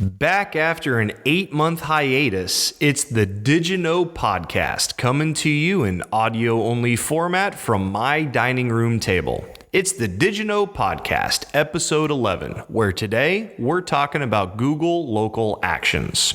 Back after an 8-month hiatus, it's the DigiKnow Podcast coming to you in audio-only format from my dining room table. It's the DigiKnow Podcast, episode 11, where today we're talking about Google Local Actions.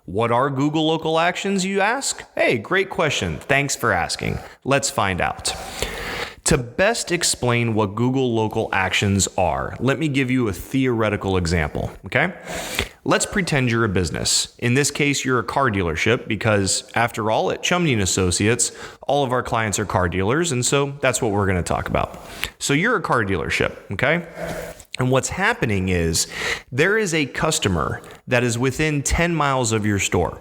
What are Google Local Actions, you ask? Hey, great question. Thanks for asking. Let's find out. To best explain what Google Local Actions are, let me give you a theoretical example, okay? Let's pretend you're a business. In this case, you're a car dealership because, after all, at Chumney & Associates, all of our clients are car dealers, and so that's what we're going to talk about. So you're a car dealership, okay? And what's happening is there is a customer that is within 10 miles of your store,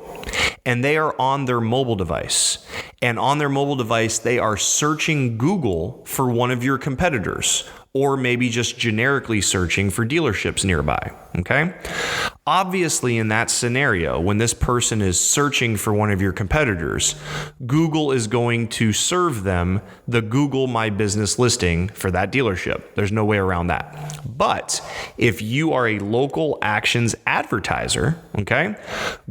and they are on their mobile device. And on their mobile device, they are searching Google for one of your competitors, or maybe just generically searching for dealerships nearby, okay? Obviously, in that scenario, when this person is searching for one of your competitors, Google is going to serve them the Google My Business listing for that dealership. There's no way around that. But if you are a local actions advertiser, okay,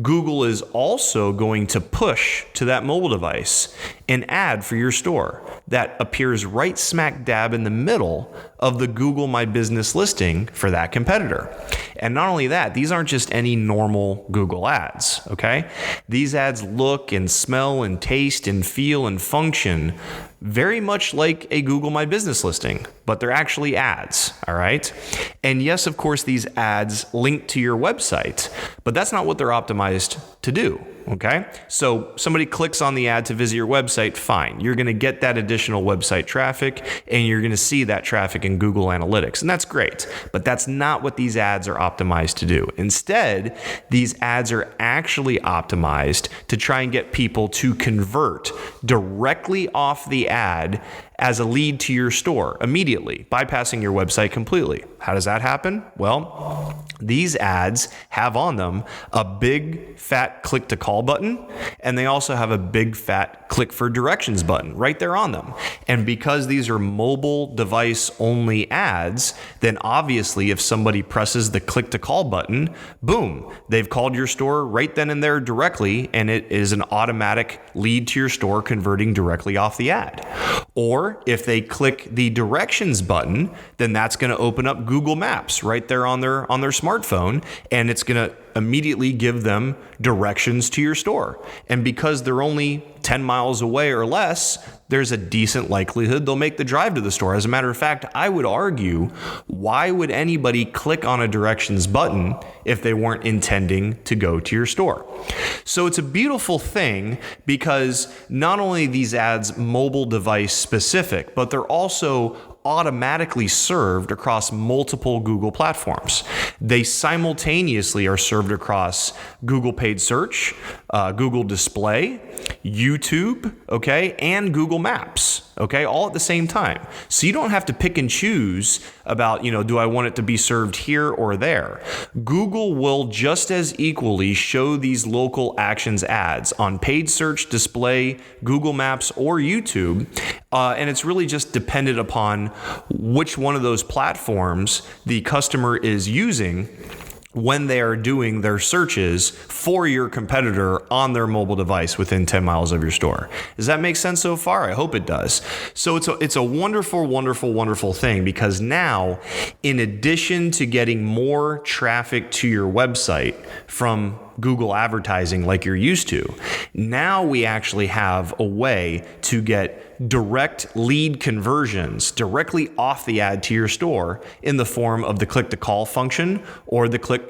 Google is also going to push to that mobile device an ad for your store that appears right smack dab in the middle of the Google My Business listing for that competitor. And not only that, these aren't just any normal Google ads, okay? These ads look and smell and taste and feel and function very much like a Google My Business listing, but they're actually ads, all right? And yes, of course, these ads link to your website, but that's not what they're optimized to do. Okay, so somebody clicks on the ad to visit your website, fine. You're going to get that additional website traffic and you're going to see that traffic in Google Analytics. And that's great, but that's not what these ads are optimized to do. Instead, these ads are actually optimized to try and get people to convert directly off the ad as a lead to your store immediately, bypassing your website completely. How does that happen? Well, these ads have on them a big fat click to call button, and they also have a big fat click for directions button right there on them. And because these are mobile device only ads, then obviously if somebody presses the click to call button, boom, they've called your store right then and there directly, and it is an automatic lead to your store converting directly off the ad. Or if they click the directions button, then that's going to open up Google Maps right there on their smartphone, and it's going to immediately give them directions to your store. And because they're only 10 miles away or less, there's a decent likelihood they'll make the drive to the store. As a matter of fact, I would argue, why would anybody click on a directions button if they weren't intending to go to your store? So it's a beautiful thing because not only these ads mobile device specific, but they're also automatically served across multiple Google platforms. They simultaneously are served across Google Paid Search, Google Display, YouTube, okay, and Google Maps, okay, all at the same time. So you don't have to pick and choose about, do I want it to be served here or there? Google will just as equally show these local actions ads on paid search, display, Google Maps, or YouTube. And it's really just dependent upon which one of those platforms the customer is using when they are doing their searches for your competitor on their mobile device within 10 miles of your store. Does that make sense so far? I hope it does. So it's a wonderful, wonderful, wonderful thing because now, in addition to getting more traffic to your website from Google advertising like you're used to, now we actually have a way to get direct lead conversions directly off the ad to your store in the form of the click to call function or the click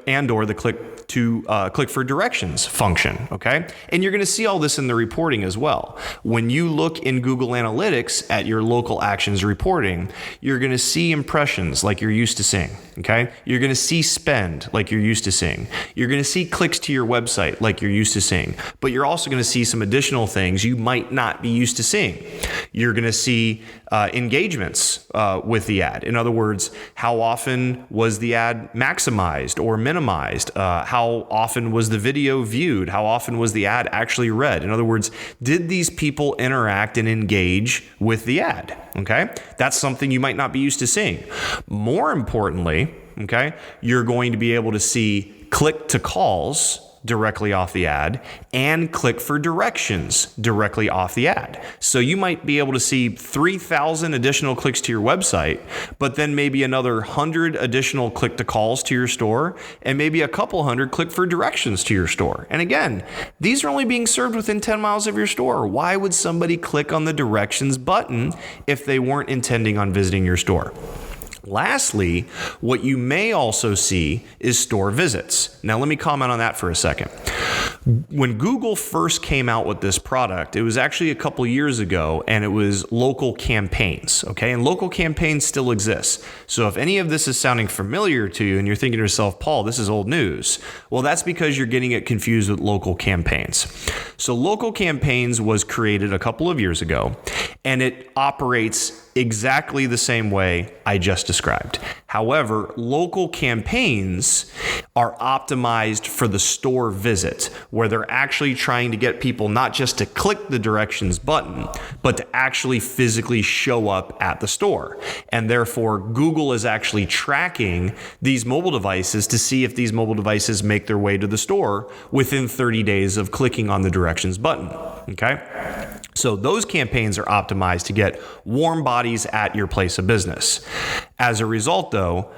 for directions function. Okay. And you're going to see all this in the reporting as well. When you look in Google Analytics at your local actions reporting, you're going to see impressions like you're used to seeing. Okay. You're going to see spend like you're used to seeing. You're going to see clicks to your website like you're used to seeing, but you're also going to see some additional things you might not be used to seeing. You're going to see engagements with the ad. In other words, how often was the ad maximized or minimized? How often was the video viewed? How often was the ad actually read? In other words, did these people interact and engage with the ad? Okay, that's something you might not be used to seeing. More importantly, okay, you're going to be able to see click to calls directly off the ad and click for directions directly off the ad. So you might be able to see 3,000 additional clicks to your website, but then maybe another 100 additional click to calls to your store, and maybe a couple hundred click for directions to your store. And again, these are only being served within 10 miles of your store. Why would somebody click on the directions button if they weren't intending on visiting your store? Lastly, what you may also see is store visits. Now, let me comment on that for a second. When Google first came out with this product, it was actually a couple years ago, and it was local campaigns, okay? And local campaigns still exist. So if any of this is sounding familiar to you and you're thinking to yourself, Paul, this is old news, well, that's because you're getting it confused with local campaigns. So local campaigns was created a couple of years ago, and it operates exactly the same way I just described. However, local campaigns are optimized for the store visit, where they're actually trying to get people not just to click the directions button, but to actually physically show up at the store. And therefore, Google is actually tracking these mobile devices to see if these mobile devices make their way to the store within 30 days of clicking on the directions button, okay? So those campaigns are optimized to get warm bodies at your place of business. As a result, though,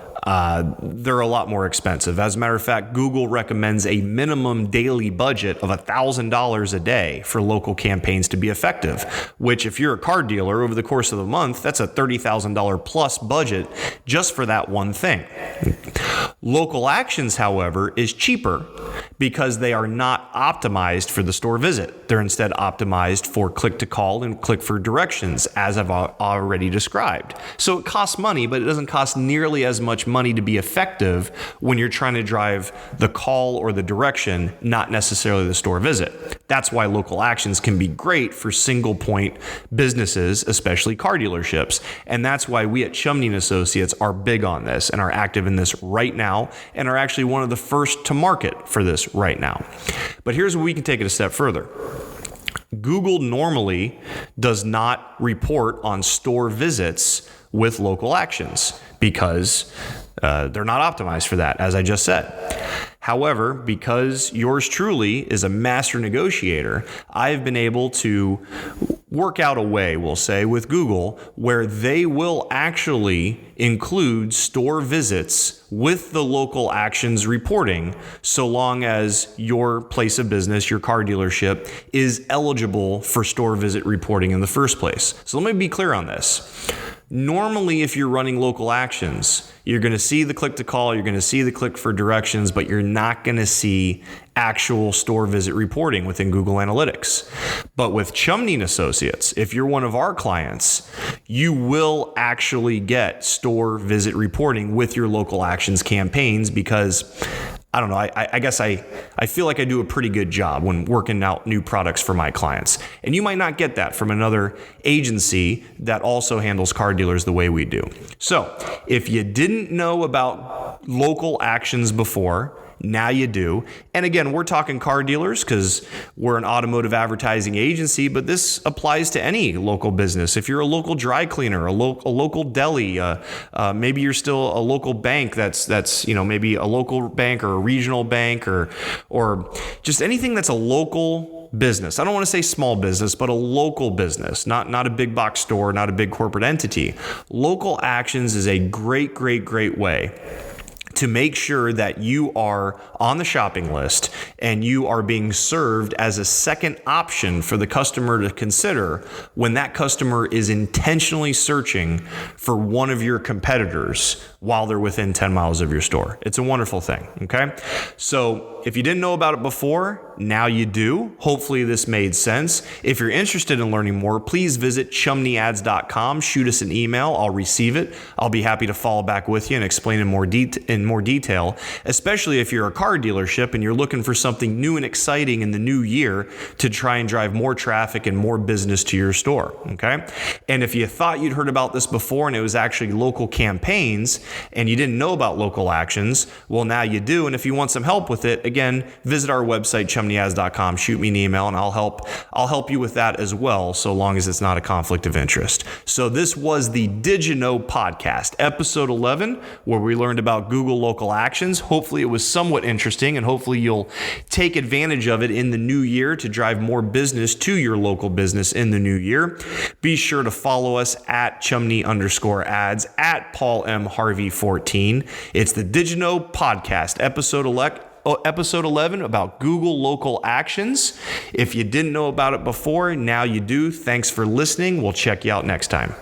they're a lot more expensive. As a matter of fact, Google recommends a minimum daily budget of $1,000 a day for local campaigns to be effective, which if you're a car dealer over the course of the month, that's a $30,000 plus budget just for that one thing. Local actions, however, is cheaper because they are not optimized for the store visit. They're instead optimized for click to call and click for directions, as I've already described. So it costs money, but it doesn't cost nearly as much money to be effective when you're trying to drive the call or the direction, not necessarily the store visit. That's why local actions can be great for single point businesses, especially car dealerships. And that's why we at Chumney & Associates are big on this and are active in this right now and are actually one of the first to market for this right now. But here's where we can take it a step further. Google normally does not report on store visits with local actions because they're not optimized for that, as I just said. However, because yours truly is a master negotiator, I've been able to work out a way, we'll say, with Google where they will actually include store visits with the local actions reporting, so long as your place of business, your car dealership, is eligible for store visit reporting in the first place. So let me be clear on this. Normally, if you're running local actions, you're going to see the click to call, you're going to see the click for directions, but you're not going to see actual store visit reporting within Google Analytics. But with Chumney & Associates, if you're one of our clients, you will actually get store visit reporting with your local actions campaigns because I don't know, I guess I feel like I do a pretty good job when working out new products for my clients. And you might not get that from another agency that also handles car dealers the way we do. So if you didn't know about local actions before, now you do. And again, we're talking car dealers because we're an automotive advertising agency, but this applies to any local business. If you're a local dry cleaner, a local deli, maybe you're still a local bank that's maybe a local bank or a regional bank or just anything that's a local business. I don't want to say small business, but a local business, not a big box store, not a big corporate entity. Local actions is a great way to make sure that you are on the shopping list and you are being served as a second option for the customer to consider when that customer is intentionally searching for one of your competitors while they're within 10 miles of your store. It's a wonderful thing, okay? So if you didn't know about it before, now you do. Hopefully this made sense. If you're interested in learning more, please visit chumneyads.com. Shoot us an email. I'll receive it. I'll be happy to follow back with you and explain in more detail, especially if you're a car dealership and you're looking for something new and exciting in the new year to try and drive more traffic and more business to your store, okay? And if you thought you'd heard about this before and it was actually local campaigns and you didn't know about local actions, well, now you do. And if you want some help with it, again, again, visit our website, chumneyads.com, shoot me an email, and I'll help you with that as well, so long as it's not a conflict of interest. So this was the DigiKnow Podcast, episode 11, where we learned about Google local actions. Hopefully it was somewhat interesting, and hopefully you'll take advantage of it in the new year to drive more business to your local business in the new year. Be sure to follow us at Chumney_ads, at Paul M. Harvey 14. It's the DigiKnow Podcast, episode 11 about Google local actions. If you didn't know about it before, now you do. Thanks for listening. We'll check you out next time.